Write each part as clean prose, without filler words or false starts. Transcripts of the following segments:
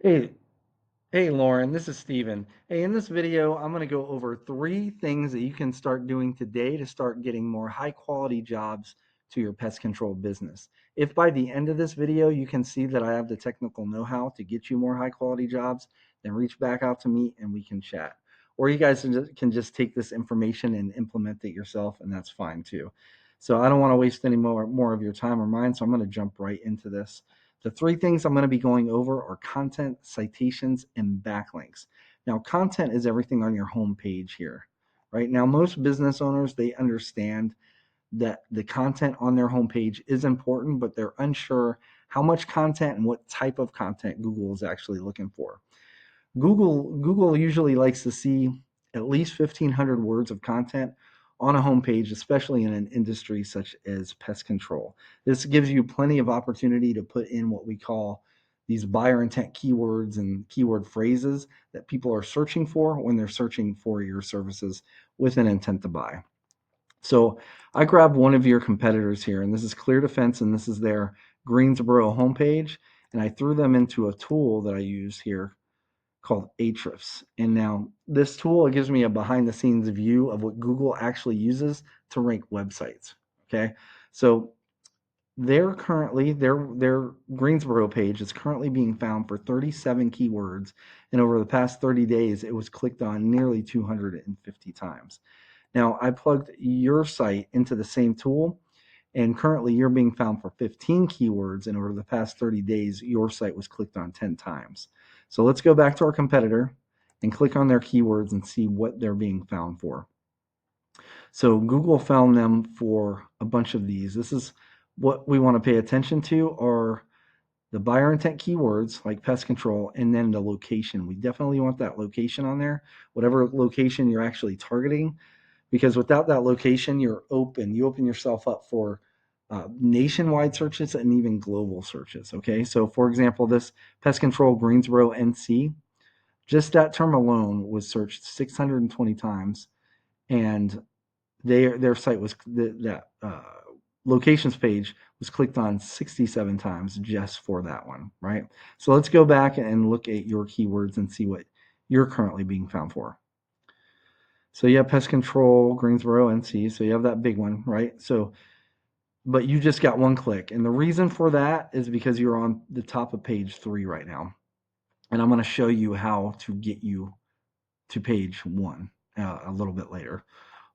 Hey, hey Lauren, this is Steven. Hey, in this video, I'm going to go over three things that you can start doing today to start getting more high quality jobs to your pest control business. If by the end of this video you can see that I have the technical know-how to get you more high quality jobs, then reach back out to me and we can chat. Or you guys can just take this information and implement it yourself, and that's fine too. So I don't want to waste any more of your time or mine, so I'm going to jump right into this. The three things I'm going to be going over are content, citations, and backlinks. Now, content is everything on your home page here, right? Now, most business owners, they understand that the content on their homepage is important, but they're unsure how much content and what type of content Google is actually looking for. Google usually likes to see at least 1,500 words of content on a homepage, especially in an industry such as pest control. This gives you plenty of opportunity to put in what we call these buyer intent keywords and keyword phrases that people are searching for when they're searching for your services with an intent to buy. So I grabbed one of your competitors here, and this is Clear Defense, and this is their Greensboro homepage, and I threw them into a tool that I use here called Ahrefs. And now this tool, it gives me a behind the scenes view of what Google actually uses to rank websites. Okay. So their Greensboro page is currently being found for 37 keywords. And over the past 30 days, it was clicked on nearly 250 times. Now I plugged your site into the same tool, and currently you're being found for 15 keywords, and over the past 30 days, your site was clicked on 10 times. So let's go back to our competitor and click on their keywords and see what they're being found for. So Google found them for a bunch of these. This is what we want to pay attention to are the buyer intent keywords like pest control, and then the location. We definitely want that location on there, whatever location you're actually targeting, because without that location, you open yourself up for nationwide searches and even global searches. Okay, so for example, this pest control Greensboro NC, just that term alone was searched 620 times, and their site was that locations page was clicked on 67 times just for that one, right? So let's go back and look at your keywords and see what you're currently being found for. So you have pest control, Greensboro, NC. So you have that big one, right? So, but you just got one click. And the reason for that is because you're on the top of page 3 right now. And I'm going to show you how to get you to page 1 a little bit later.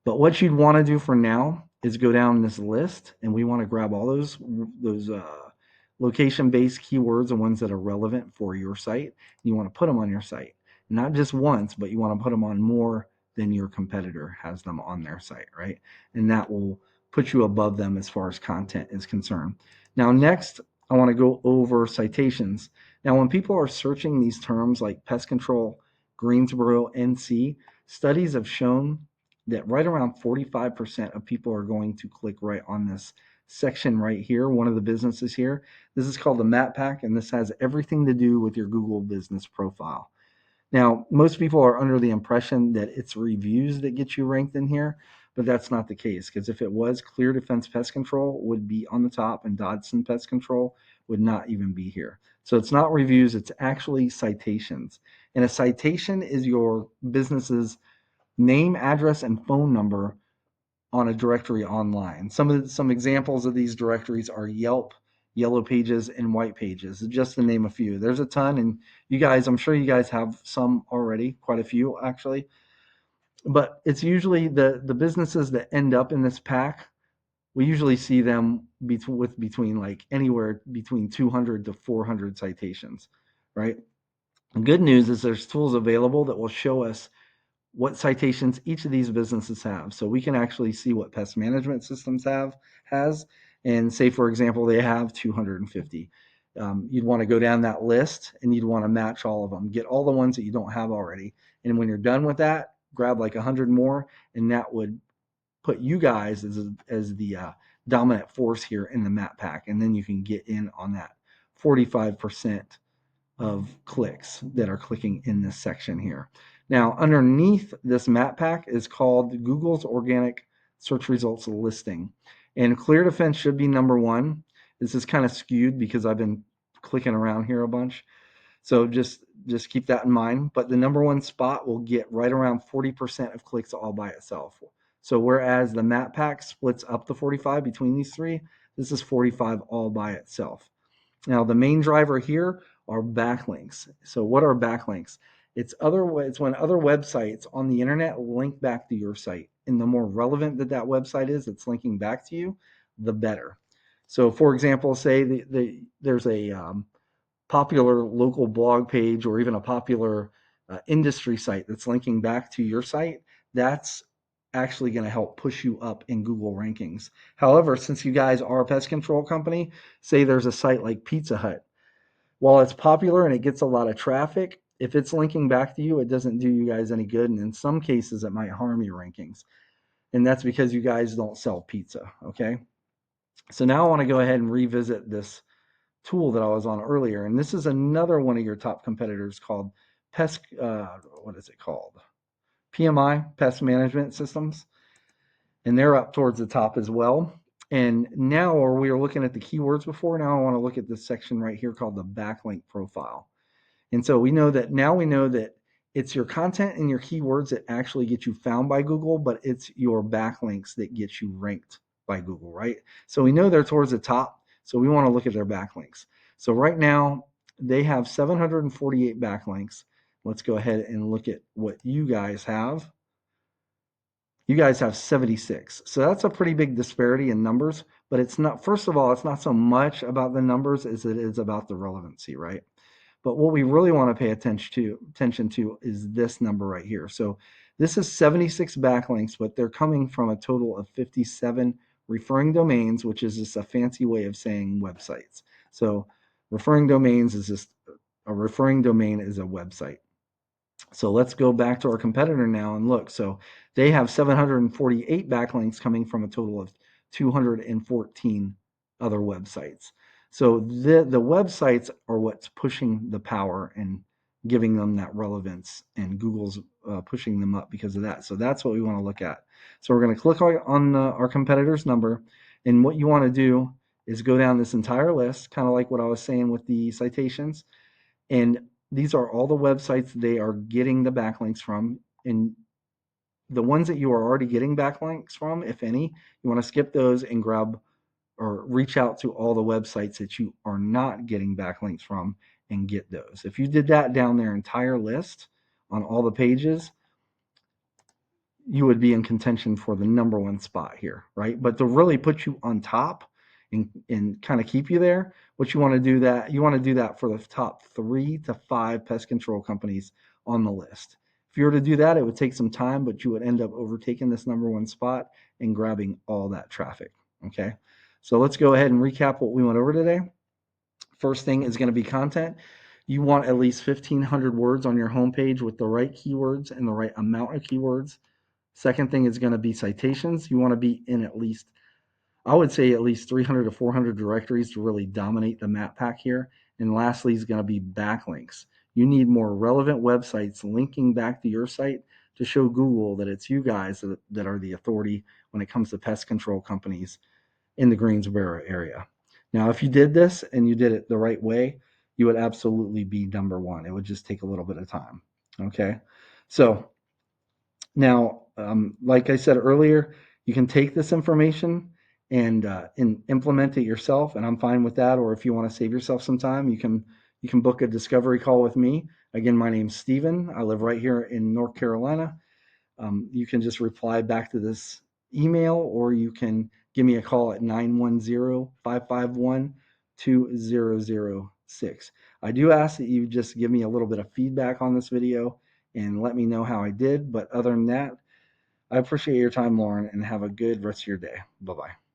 But what you'd want to do for now is go down this list, and we want to grab all those location-based keywords, the ones that are relevant for your site. You want to put them on your site, not just once, but you want to put them on more than your competitor has them on their site, right? And that will put you above them as far as content is concerned. Now, next, I want to go over citations. Now, when people are searching these terms like pest control, Greensboro, NC, studies have shown that right around 45% of people are going to click right on this section right here, one of the businesses here. This is called the Map Pack, and this has everything to do with your Google business profile. Now, most people are under the impression that it's reviews that get you ranked in here, but that's not the case, because if it was, Clear Defense Pest Control would be on the top, and Dodson Pest Control would not even be here. So it's not reviews, it's actually citations. And a citation is your business's name, address, and phone number on a directory online. Some examples of these directories are Yelp, Yellow Pages, and White Pages, just to name a few. There's a ton, and you guys, I'm sure you guys have some already, quite a few actually. But it's usually the businesses that end up in this pack. We usually see them with between like anywhere between 200 to 400 citations, right? The good news is there's tools available that will show us what citations each of these businesses have. So we can actually see what pest management systems has, and say for example they have 250. You'd want to go down that list and you'd want to match all of them, get all the ones that you don't have already, and when you're done with that, grab like 100 more, and that would put you guys as the dominant force here in the map pack, and then you can get in on that 45% of clicks that are clicking in this section here. Now, underneath this map pack is called Google's Organic Search Results Listing. And Clear Defense should be number one. This is kind of skewed because I've been clicking around here a bunch. So just keep that in mind. But the number one spot will get right around 40% of clicks all by itself. So whereas the map pack splits up to 45 between these three, this is 45 all by itself. Now the main driver here are backlinks. So what are backlinks? It's when other websites on the internet link back to your site, and the more relevant that website is that's linking back to you, the better. So, for example, say there's a popular local blog page or even a popular industry site that's linking back to your site. That's actually going to help push you up in Google rankings. However, since you guys are a pest control company, say there's a site like Pizza Hut. While it's popular and it gets a lot of traffic, if it's linking back to you, it doesn't do you guys any good. And in some cases, it might harm your rankings. And that's because you guys don't sell pizza. Okay. So now I want to go ahead and revisit this tool that I was on earlier. And this is another one of your top competitors called Pest, what is it called? PMI, Pest Management Systems. And they're up towards the top as well. And now, or we were looking at the keywords before, now I want to look at this section right here called the backlink profile. And so we know that it's your content and your keywords that actually get you found by Google, but it's your backlinks that get you ranked by Google, right? So we know they're towards the top, so we want to look at their backlinks. So right now they have 748 backlinks. Let's go ahead and look at what you guys have. You guys have 76. So that's a pretty big disparity in numbers, but it's not, first of all, it's not so much about the numbers as it is about the relevancy, right? But what we really want to pay attention to is this number right here. So this is 76 backlinks, but they're coming from a total of 57 referring domains, which is just a fancy way of saying websites. So referring domains is just a referring domain is a website. So let's go back to our competitor now and look. So they have 748 backlinks coming from a total of 214 other websites. So the websites are what's pushing the power and giving them that relevance, and Google's pushing them up because of that. So that's what we want to look at. So we're going to click on our competitor's number, and what you want to do is go down this entire list, kind of like what I was saying with the citations. And these are all the websites they are getting the backlinks from. And the ones that you are already getting backlinks from, if any, you want to skip those and grab or reach out to all the websites that you are not getting backlinks from and get those. If you did that down their entire list on all the pages, you would be in contention for the number one spot here, right? But to really put you on top and kind of keep you there, what you want to do that for the top 3 to 5 pest control companies on the list. If you were to do that, it would take some time, but you would end up overtaking this number one spot and grabbing all that traffic. Okay. So let's go ahead and recap what we went over today. First thing is going to be content. You want at least 1,500 words on your homepage with the right keywords and the right amount of keywords. Second thing is going to be citations. You want to be in I would say at least 300 to 400 directories to really dominate the map pack here. And lastly is going to be backlinks. You need more relevant websites linking back to your site to show Google that it's you guys that are the authority when it comes to pest control companies in the Greensboro area. Now, if you did this and you did it the right way, you would absolutely be number one. It would just take a little bit of time. Okay. So now, like I said earlier, you can take this information and implement it yourself, and I'm fine with that. Or if you want to save yourself some time, you can book a discovery call with me. Again, my name's Steven. I live right here in North Carolina. You can just reply back to this email, or you can give me a call at 910-551-2006. I do ask that you just give me a little bit of feedback on this video and let me know how I did. But other than that, I appreciate your time, Lauren, and have a good rest of your day. Bye-bye.